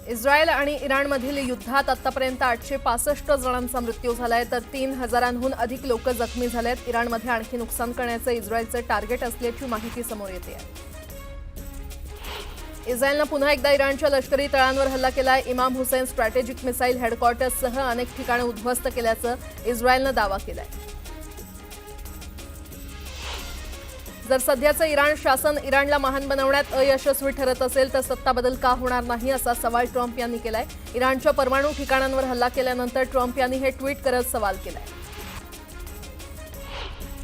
Israel आणि इराणमधील युद्धात आतापर्यंत 865 जणांचा मृत्यू झालाय तर 3000हून अधिक लोक जखमी झालेत। इराणमध्ये आणखी नुकसान करण्याचं इस्रायलचं टार्गेट असल्याची माहिती समोर येते आहे। इस्रायलनं पुन्हा एकदा इराणच्या लष्करी तळांवर हल्ला केलाय। इमाम हुसैन स्ट्रॅटेजिक मिसाईल हेडक्वार्टर्ससह अनेक ठिकाणे उद्ध्वस्त केल्याचं इस्रायलनं दावा केलाय। जर सध्याचं इराण शासन इराणला महान बनवण्यात अयशस्वी ठरत असेल तर सत्ता बदल का होणार नाही असा सवाल ट्रम्प यांनी केलाय। इराणच्या परमाणु ठिकाणांवर हल्ला केल्यानंतर ट्रम्प यांनी हे ट्विट करत सवाल केलाय।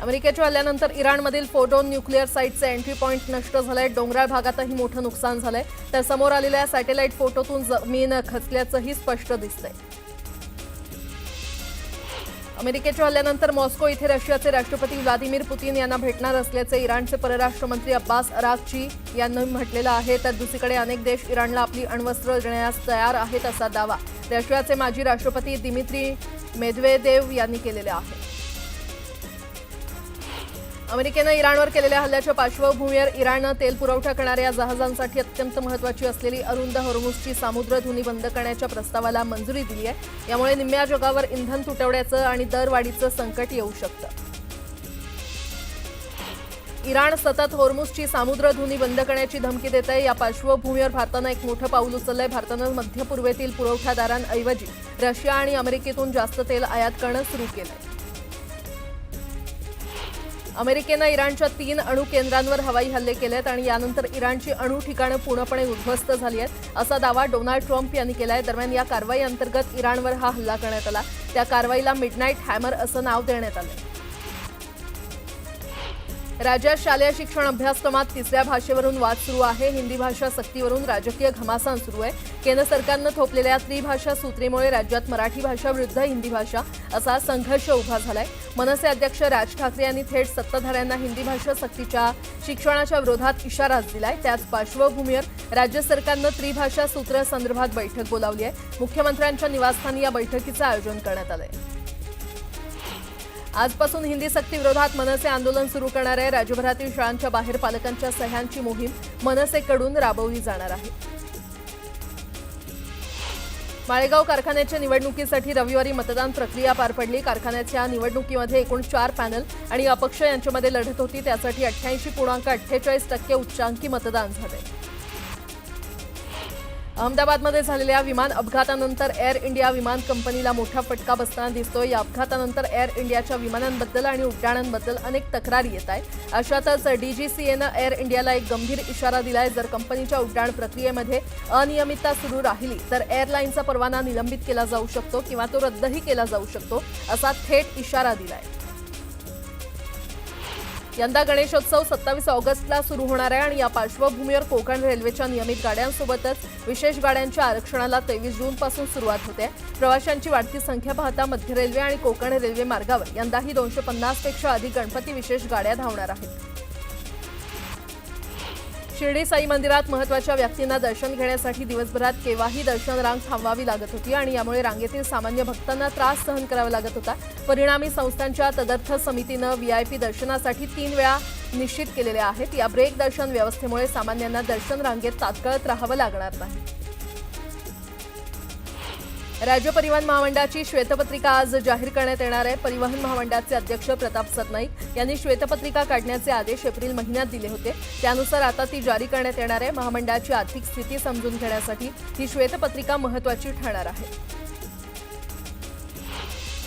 अमेरिकेच्या हल्ल्यानंतर इराणमधील फोर्डो न्यूक्लिअर साइटचे एंट्री पॉइंट नष्ट झाले। डोंगराळ भागातही मोठं नुकसान झालंय तर समोर आलेल्या सॅटेलाइट फोटोतून जमीन खचल्याचंही स्पष्ट दिसतंय। अमेरिकेच्या हल्ल्यानंतर मॉस्को इथे रशियाचे राष्ट्रपती व्लादिमीर पुतीन यांना भेटणार असल्याचे इराणचे परराष्ट्र मंत्री अब्बास अराक्ची यांनी म्हटलेलं आहे। तर दुसरीकडे अनेक देश इराणला आपली अण्वस्त्र देण्यास तयार आहेत असा दावा रशियाचे माजी राष्ट्रपती दिमित्री मेदवेदेव यांनी केलेला आहे। अमेरिकेनं इराणवर केलेल्या हल्ल्याच्या पार्श्वभूमीवर इराणनं तेल पुरवठा करणाऱ्या जहाजांसाठी अत्यंत महत्त्वाची असलेली अरुंद हॉर्मुझची सामुद्रधुनी बंद करण्याच्या प्रस्तावाला मंजुरी दिली आहे। यामुळे निम्म्या जगावर इंधन तुटवड्याचं आणि दरवाढीचं संकट येऊ शकतं। इराण सतत हॉर्मुझची सामुद्रधुनी बंद करण्याची धमकी देत आहे। या पार्श्वभूमीवर भारतानं एक मोठं पाऊल उचललंय। भारतानं मध्य पूर्वेतील पुरवठादारांऐवजी रशिया आणि अमेरिकेतून जास्त तेल आयात करणं सुरू केलंय। अमेरिकेनं इराणच्या 3 अणु केंद्रांवर हवाई हल्ले केलेत आणि यानंतर इराणची अणु ठिकाणं पूर्णपणे उद्ध्वस्त झाली आहेत असा दावा डोनाल्ड ट्रम्प यांनी केलाय। दरम्यान या कारवाई अंतर्गत इराणवर हा हल्ला करण्यात आला। त्या कारवाईला मिडनाईट हॅमर असं नाव देण्यात आलं। राज्यात शालेय शिक्षण अभ्यासक्रमात तिसऱ्या भाषेवरून वाद सुरू आहे। हिंदी भाषा सक्तीवरून राजकीय घमासान सुरू आहे। केंद्र सरकारनं थोपलेल्या त्रिभाषा सूत्रीमुळे राज्यात मराठी भाषा विरुद्ध हिंदी भाषा असा संघर्ष उभा झालाय। मनसे अध्यक्ष राज ठाकरे यांनी थेट सत्ताधाऱ्यांना हिंदी भाषा सक्तीच्या शिक्षणाच्या विरोधात इशाराच दिलाय। त्याच पार्श्वभूमीवर राज्य सरकारनं त्रिभाषा सूत्र संदर्भात बैठक बोलावली आहे। मुख्यमंत्र्यांच्या निवासस्थानी या बैठकीचं आयोजन करण्यात आलंय। आजपासून हिंदी सक्ती विरोधात मनसे आंदोलन सुरू करणार आहे। राज्यभरातील शाळांच्या बाहेर पालकांच्या सह्यांची मोहीम मनसेकडून राबवली जाणार आहे। माळेगाव कारखान्याच्या निवडणुकीसाठी रविवारी मतदान प्रक्रिया पार पडली। कारखान्याच्या निवडणुकीमध्ये एकूण 4 पॅनल आणि अपक्ष यांच्यामध्ये लढत होती। त्यासाठी 88.48% उच्चांकी मतदान झाले। अहमदाबादमध्ये झालेल्या विमान अपघातानंतर एअर इंडिया विमान कंपनीला मोठा फटका बसताना दिसतोय। या अपघातानंतर एअर इंडियाच्या विमानांबद्दल आणि उड्डाणांबद्दल अनेक तक्रारी येत आहेत। अशातच डीजीसीएनं एअर इंडियाला एक गंभीर इशारा दिलाय। जर कंपनीच्या उड्डाण प्रक्रियेमध्ये अनियमितता सुरू राहिली तर एअरलाईनचा परवाना निलंबित केला जाऊ शकतो किंवा तो रद्दही केला जाऊ शकतो असा थेट इशारा दिलाय। यंदा गणेशोत्सव 27 ऑगस्टला सुरू होणार आहे आणि या पार्श्वभूमीवर कोकण रेल्वेच्या नियमित गाड्यांसोबतच विशेष गाड्यांच्या आरक्षणाला 23 जूनपासून सुरुवात होते। प्रवाशांची वाढती संख्या पाहता मध्य रेल्वे आणि कोकण रेल्वे मार्गावर यंदाही 250 पेक्षा अधिक गणपती विशेष गाड्या धावणार आहेत। शिर्डी साई मंदिरात महत्त्वाच्या व्यक्तींना दर्शन घेण्यासाठी दिवसभरात केव्हाही दर्शन रांग थांबवावी लागत होती आणि यामुळे रांगेतील सामान्य भक्तांना त्रास सहन करावा लागत होता। परिणामी संस्थांच्या तदर्थ समितीनं व्हीआयपी दर्शनासाठी 3 वेळा निश्चित केलेल्या आहेत। या ब्रेक दर्शन व्यवस्थेमुळे सामान्यांना दर्शन रांगेत तात्काळत राहावं लागणार नाही। राज्य परिवहन महामंडळाची श्वेतपत्रिका आज जाहीर करण्यात येणार आहे। परिवहन महामंडळाचे अध्यक्ष प्रताप सरनाईक यांनी श्वेतपत्रिका काढण्याचे आदेश एप्रिल महिन्यात दिले होते। त्यानुसार आता ती जारी करण्यात येणार आहे। महामंडळाची आर्थिक स्थिती समजून घेण्यासाठी ही श्वेतपत्रिका महत्त्वाची ठरणार आहे।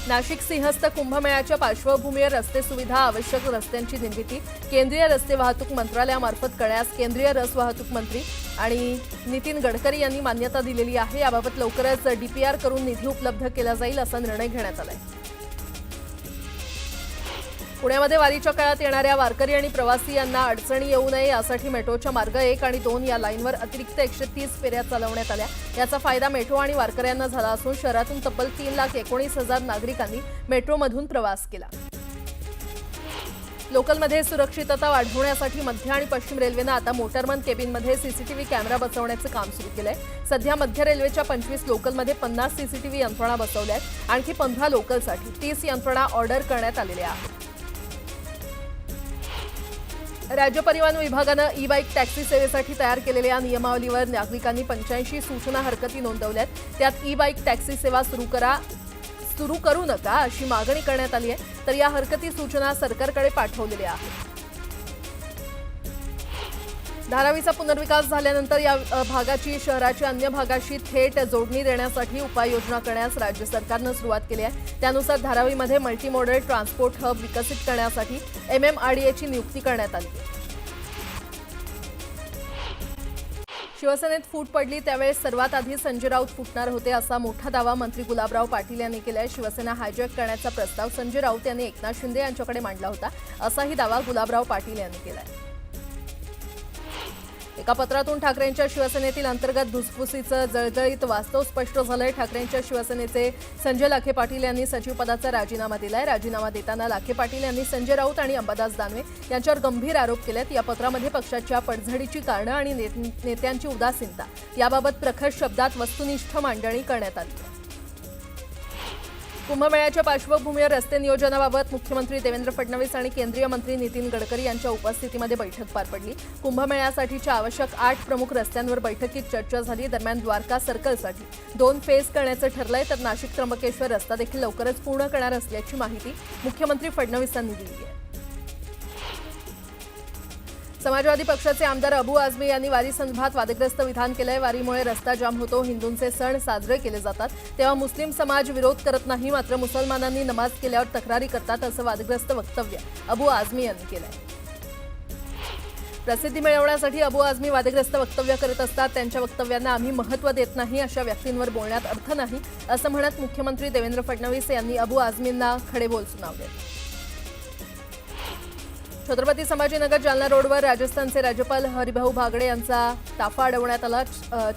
नाशिक सिंहस्थ कुंभमेळ्याच्या पार्श्वभूमीवर रस्ते सुविधा आवश्यक रस्त्यांची निर्मिती केंद्रीय रस्ते वाहतूक मंत्रालयामार्फत करण्यास केंद्रीय रस्ते वाहतूक मंत्री आणि नितीन गडकरी यांनी मान्यता दिलेली आहे। याबाबत लवकरच डीपीआर करून निधी उपलब्ध केला जाईल असा निर्णय घेण्यात आलाय। पुण्यामध्ये वारीच्या काळात येणाऱ्या वारकरी आणि प्रवासी यांना अडचणी येऊ नये यासाठी मेट्रोच्या मार्ग 1 आणि 2 या लाईनवर अतिरिक्त 130 फेऱ्या चालवण्यात आल्या। याचा फायदा मेट्रो आणि वारकऱ्यांना झाला असून शहरातून तब्बल 3,19,000 नागरिकांनी मेट्रोमधून प्रवास केला। लोकलमध्ये सुरक्षितता वाढवण्यासाठी मध्य आणि पश्चिम रेल्वेनं आता मोटरमन केबिनमध्ये सीसीटीव्ही कॅमेरा बसवण्याचं काम सुरू केलंय। सध्या मध्य रेल्वेच्या 25 लोकलमध्ये 50 सीसीटीव्ही यंत्रणा बसवल्या आहेत। आणखी 15 लोकलसाठी 30 यंत्रणा ऑर्डर करण्यात आलेल्या आहेत। राज्य परिवहन विभागानं ई बाईक टॅक्सी सेवेसाठी तयार केलेल्या नियमावलीवर नागरिकांनी 85 सूचना हरकती नोंदवल्यात. त्यात ई बाईक टॅक्सी सेवा सुरू करू नका अशी मागणी करण्यात आली आहे. तर या हरकती सूचना सरकारकडे पाठवलेल्या आहेत. धारावीचा पुनर्विकास झाल्यानंतर या भागाची शहराच्या अन्य भागाशी थेट जोडणी देण्यासाठी उपाययोजना करण्यास राज्य सरकारनं सुरुवात केली आहे. त्यानुसार धारावीमध्ये मल्टीमोडल ट्रान्सपोर्ट हब विकसित करण्यासाठी MMRDAची नियुक्ती करण्यात आली आहे. शिवसेनेत फूट पडली त्यावेळेस सर्वात आधी संजय राऊत फुटणार होते असा मोठा दावा मंत्री गुलाबराव पाटील यांनी केलाय. शिवसेना हायजॅक करण्याचा प्रस्ताव संजय राऊत यांनी एकनाथ शिंदे यांच्याकडे मांडला होता असाही दावा गुलाबराव पाटील यांनी केलाय. एका पत्रातून ठाकरेंच्या शिवसेनेतील अंतर्गत धुसफुसीचं जळजळीत वास्तव स्पष्ट झालंय. ठाकरेंच्या शिवसेनेचे संजय लाखे पाटील यांनी सचिवपदाचा राजीनामा दिलाय. राजीनामा देताना लाखे पाटील यांनी संजय राऊत आणि अंबादास दानवे यांच्यावर गंभीर आरोप केलेत. या पत्रामध्ये पक्षाच्या पडझडीची कारणं आणि नेत्यांची उदासीनता याबाबत प्रखर शब्दात वस्तुनिष्ठ मांडणी करण्यात आली. कुंभमेळ्याच्या पार्श्वभूमीवर रस्ते नियोजनाबाबत मुख्यमंत्री देवेंद्र फडणवीस आणि केंद्रीय मंत्री नितीन गडकरी यांच्या उपस्थितीमध्ये बैठक पार पडली. कुंभमेळ्यासाठीच्या आवश्यक 8 प्रमुख रस्त्यांवर बैठकीत चर्चा झाली. दरम्यान द्वारका सर्कलसाठी 2 फेज करण्याचं ठरलंय. तर नाशिक त्र्यंबकेश्वर रस्ता देखील लवकरच पूर्ण करणार असल्याची माहिती मुख्यमंत्री फडणवीसांनी दिली आहे. समाजवादी पक्षाचे आमदार अबू आझमी यांनी वारीसंदर्भात वादग्रस्त विधान केलंय. वारीमुळे रस्ता जाम होतो, हिंदूंचे सण साजरे केले जातात तेव्हा मुस्लिम समाज विरोध करत नाही, मात्र मुसलमानांनी नमाज केल्यावर तक्रारी करतात असं वादग्रस्त वक्तव्य अबू आझमी यांनी केलंय. प्रसिद्धी मिळवण्यासाठी अबू आझमी वादग्रस्त वक्तव्य करत असतात. त्यांच्या वक्तव्यांना आम्ही महत्त्व देत नाही, अशा व्यक्तींवर बोलण्यात अर्थ नाही असं म्हणत मुख्यमंत्री देवेंद्र फडणवीस यांनी अबू आझमींना खडेबोल सुनावले. छत्रपती संभाजीनगर जालना रोडवर राजस्थानचे राज्यपाल हरिभाऊ बागडे यांचा ताफा अडवण्यात आला.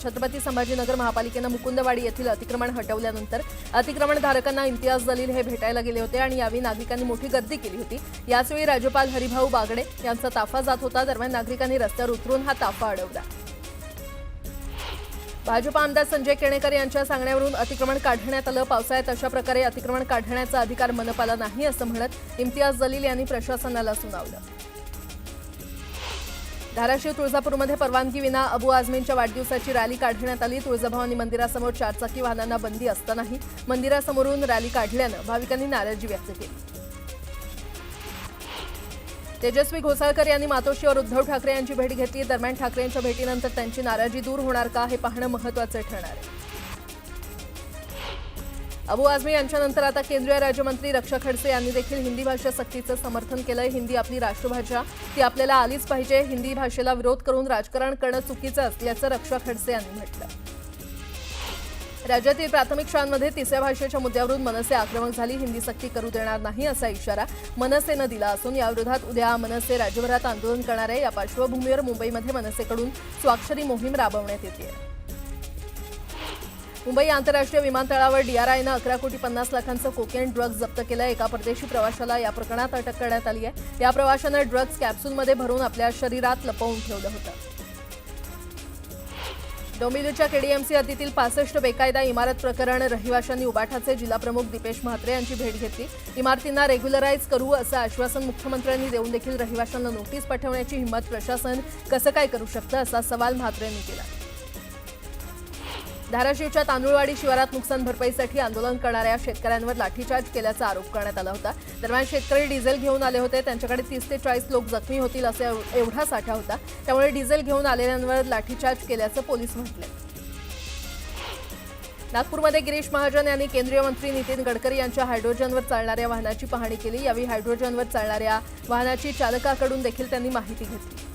छत्रपती संभाजीनगर महापालिकेनं मुकुंदवाडी येथील अतिक्रमण हटवल्यानंतर अतिक्रमणधारकांना इम्तियाज जलील हे भेटायला गेले होते आणि यावेळी नागरिकांनी मोठी गर्दी केली होती. याचवेळी राज्यपाल हरिभाऊ बागडे यांचा ताफा जात होता. दरम्यान नागरिकांनी रस्त्यावर उतरून हा ताफा अडवला. भाजपा आमदार संजय केणेकर यांच्या सांगण्यावरून अतिक्रमण काढण्यात आलं. पावसाळ्यात अशा प्रकारे अतिक्रमण काढण्याचा अधिकार मनपाला नाही असं म्हणत इम्तियाज जलील यांनी प्रशासनाला सुनावलं. धाराशिव तुळजापूरमध्ये परवानगीविना अबू आझमींच्या वाढदिवसाची रॅली काढण्यात आली. तुळजाभवानी मंदिरासमोर 4 चाकी वाहनांना बंदी असतानाही मंदिरासमोरून रॅली काढल्यानं भाविकांनी नाराजी व्यक्त केली. तेजस्वी घोसाळकर यांनी मातोश्रीवर उद्धव ठाकरे यांची भेट घेतली. दरम्यान ठाकरेंच्या भेटीनंतर त्यांची नाराजी दूर होणार का हे पाहणं महत्त्वाचं ठरणार आहे. अबू आझमी यांच्यानंतर आता केंद्रीय राज्यमंत्री रक्षा खडसे यांनी देखील हिंदी भाषा सक्तीचं समर्थन केलंय. हिंदी आपली राष्ट्रभाषा, ती आपल्याला आलीच पाहिजे. हिंदी भाषेला विरोध करून राजकारण करणं चुकीचं असल्याचं रक्षा खडसे यांनी म्हटलं. राज्यातील प्राथमिक शाळांमध्ये 3ऱ्या भाषेच्या मुद्द्यावरून मनसे आक्रमक झाली. हिंदी सक्ती करू देणार नाही असा इशारा मनसेनं दिला असून याविरोधात उद्या मनसे राज्यभरात आंदोलन करणार आहे. या पार्श्वभूमीवर मुंबईमध्ये मनसेकडून स्वाक्षरी मोहीम राबवण्यात येते. मुंबई आंतरराष्ट्रीय विमानतळावर DRIनं 11 कोटी 50 लाखांचं कोकेन ड्रग्ज जप्त केलं. एका परदेशी प्रवाशाला या प्रकरणात अटक करण्यात आली आहे. या प्रवाशानं ड्रग्ज कॅप्सूलमध्ये भरून आपल्या शरीरात लपवून ठेवलं होतं. डोंबिवलीच्या KDMC हद्दीतील 65 बेकायदा इमारत प्रकरण रहिवाशांनी उबाठाचे जिल्हाप्रमुख दीपेश म्हात्रे यांची भेट घेतली. इमारतींना रेग्युलराईज करू असं आश्वासन मुख्यमंत्र्यांनी देऊन देखील रहिवाशांना नोटीस पाठवण्याची हिंमत प्रशासन कसं काय करू शकतं असा सवाल म्हात्रेंनी केला. धाराशिवच्या तांदुळवाडी शिवारात नुकसान भरपाईसाठी आंदोलन करणाऱ्या शेतकऱ्यांवर लाठीचार्ज केल्याचा आरोप करण्यात आला होता. दरम्यान शेतकरी डिझेल घेऊन आले होते. त्यांच्याकडे 30 ते 40 लोक जखमी होतील असा एवढा साठा होता. त्यामुळे डिझेल घेऊन आलेल्यांवर लाठीचार्ज केल्याचं पोलीस म्हटले. नागपूरमध्ये गिरीश महाजन यांनी केंद्रीय मंत्री नितीन गडकरी यांच्या हायड्रोजनवर चालणाऱ्या वाहनाची पाहणी केली. यावेळी हायड्रोजनवर चालणाऱ्या वाहनाची चालकाकडून देखील त्यांनी माहिती घेतली.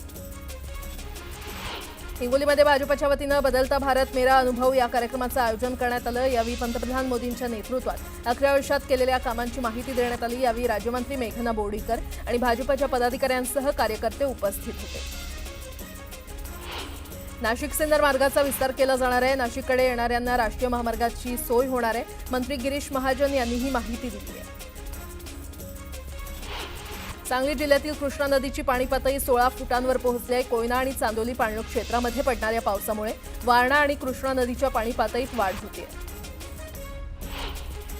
हिंगोलीमध्ये भाजपच्या वतीनं बदलता भारत मेरा अनुभव या कार्यक्रमाचं आयोजन करण्यात आलं. यावेळी पंतप्रधान मोदींच्या नेतृत्वात 11 वर्षात केलेल्या कामांची माहिती देण्यात आली. यावेळी राज्यमंत्री मेघना बोर्डीकर आणि भाजपच्या पदाधिकाऱ्यांसह कार्यकर्ते उपस्थित होते. नाशिक सिन्नर मार्गाचा विस्तार केला जाणार आहे. नाशिककडे येणाऱ्यांना राष्ट्रीय महामार्गाची सोय होणार आहे. मंत्री गिरीश महाजन यांनी ही माहिती दिली आहे. सांगली जिल्ह्यातील कृष्णा नदीची पाणी पातळी 16 फुटांवर पोहोचली आहे. कोयना आणि चांदोली पाणलोट क्षेत्रामध्ये पडणाऱ्या पावसामुळे वारणा आणि कृष्णा नदीच्या पाणी पातळीत वाढ होते.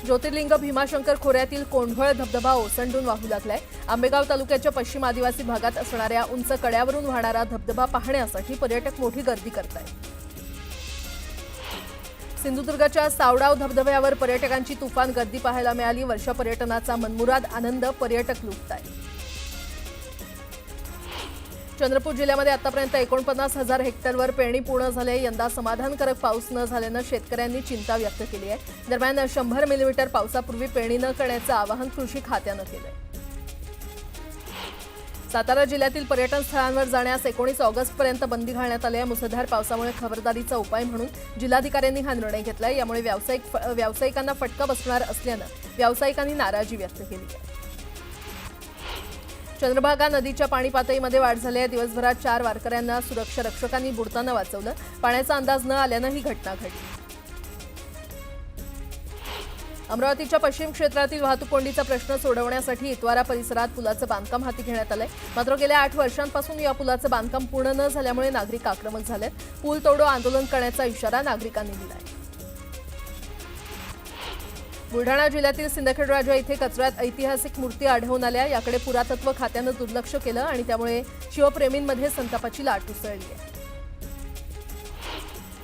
ज्योतिर्लिंग भीमाशंकर खोऱ्यातील कोंढवळ धबधबा ओसंडून वाहू लागलाय। आंबेगाव तालुक्याच्या पश्चिम आदिवासी भागात असणाऱ्या उंच कड्यावरून वाहणारा धबधबा पाहण्यासाठी पर्यटक मोठी गर्दी करतायत। सिंधुदुर्गच्या सावडाव धबधब्यावर पर्यटकांची तुफान गर्दी पाहायला मिळाली। वर्षा पर्यटनाचा मनमुराद आनंद पर्यटक लुटतायत। चंद्रपूर जिल्ह्यामध्ये आतापर्यंत 49,000 हेक्टरवर पेरणी पूर्ण झाली। यंदा समाधानकारक पाऊस न झाल्यानं शेतकऱ्यांनी चिंता व्यक्त केली आहे। दरम्यान 100 मिलीमीटर पावसापूर्वी पेरणी न करण्याचं आवाहन कृषी खात्यानं केलंय। सातारा जिल्ह्यातील पर्यटन स्थळांवर जाण्यास 19 ऑगस्टपर्यंत बंदी घालण्यात आली आहे। मुसळधार पावसामुळे खबरदारीचा उपाय म्हणून जिल्हाधिकाऱ्यांनी हा निर्णय घेतलाय। यामुळे व्यावसायिकांना फटका बसणार असल्यानं व्यावसायिकांनी नाराजी व्यक्त केली आहे। चंद्रभागा नदीच्या पाणी पातळीमध्ये वाढ झाली आहे। दिवसभरात 4 वारकऱ्यांना सुरक्षा रक्षकांनी बुडताना वाचवलं। पाण्याचा अंदाज न आल्यानं ही घटना घडली। अमरावतीच्या पश्चिम क्षेत्रातील वाहतूक कोंडीचा प्रश्न सोडवण्यासाठी इतवारा परिसरात पुलाचं बांधकाम हाती घेण्यात आलंय। मात्र गेल्या 8 वर्षांपासून या पुलाचं बांधकाम पूर्ण न झाल्यामुळे नागरिक आक्रमक झालेत। पूल तोडो आंदोलन करण्याचा इशारा नागरिकांनी दिलाय। बुलढाणा जिल्ह्यातील सिंदखेडराजा इथे कचऱ्यात ऐतिहासिक मूर्ती आढळून आल्या। याकडे पुरातत्व खात्यानं दुर्लक्ष केलं आणि त्यामुळे शिवप्रेमींमध्ये संतापाची लाट उसळली आहे।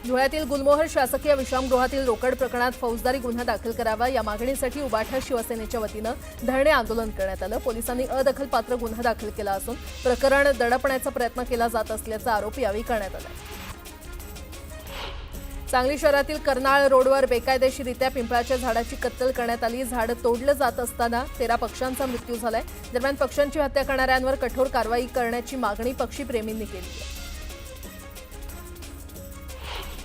धुळ्यातील गुलमोहर शासकीय विश्रामगृहातील रोकड प्रकरणात फौजदारी गुन्हा दाखल करावा या मागणीसाठी उबाठा शिवसेनेच्या वतीनं धरणे आंदोलन करण्यात आलं। पोलिसांनी अदखलपात्र गुन्हा दाखल केला असून प्रकरण दडपण्याचा प्रयत्न केला जात असल्याचा आरोप यावेळी करण्यात आला। सांगली शहरातील कर्नाळ रोडवर बेकायदेशीरित्या पिंपळाच्या झाडाची कत्तल करण्यात आली। झाड तोडलं जात असताना 13 पक्ष्यांचा मृत्यू झालाय। दरम्यान पक्ष्यांची हत्या करणाऱ्यांवर कठोर कारवाई करण्याची मागणी पक्षीप्रेमींनी केली आहे।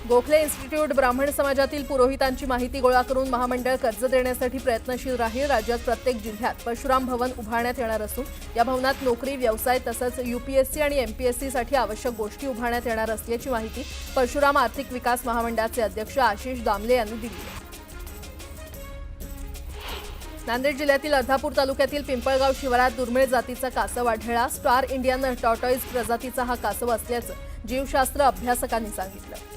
गोखले इन्स्टिट्यूट ब्राह्मण समाजातील पुरोहितांची माहिती गोळा करून महामंडळ कर्ज देण्यासाठी प्रयत्नशील राहील। राज्यात प्रत्येक जिल्ह्यात परशुराम भवन उभारण्यात येणार असून या भवनात नोकरी, व्यवसाय तसंच यूपीएससी आणि एमपीएससीसाठी आवश्यक गोष्टी उभारण्यात येणार असल्याची माहिती परशुराम आर्थिक विकास महामंडळाचे अध्यक्ष आशिष दामले यांनी दिली आहे। नांदेड जिल्ह्यातील अर्धापूर तालुक्यातील पिंपळगाव शिवारात दुर्मिळ जातीचा कासव आढळला। स्टार इंडियन टॉर्टॉइज प्रजातीचा हा कासव असल्याचं जीवशास्त्र अभ्यासकांनी सांगितलं।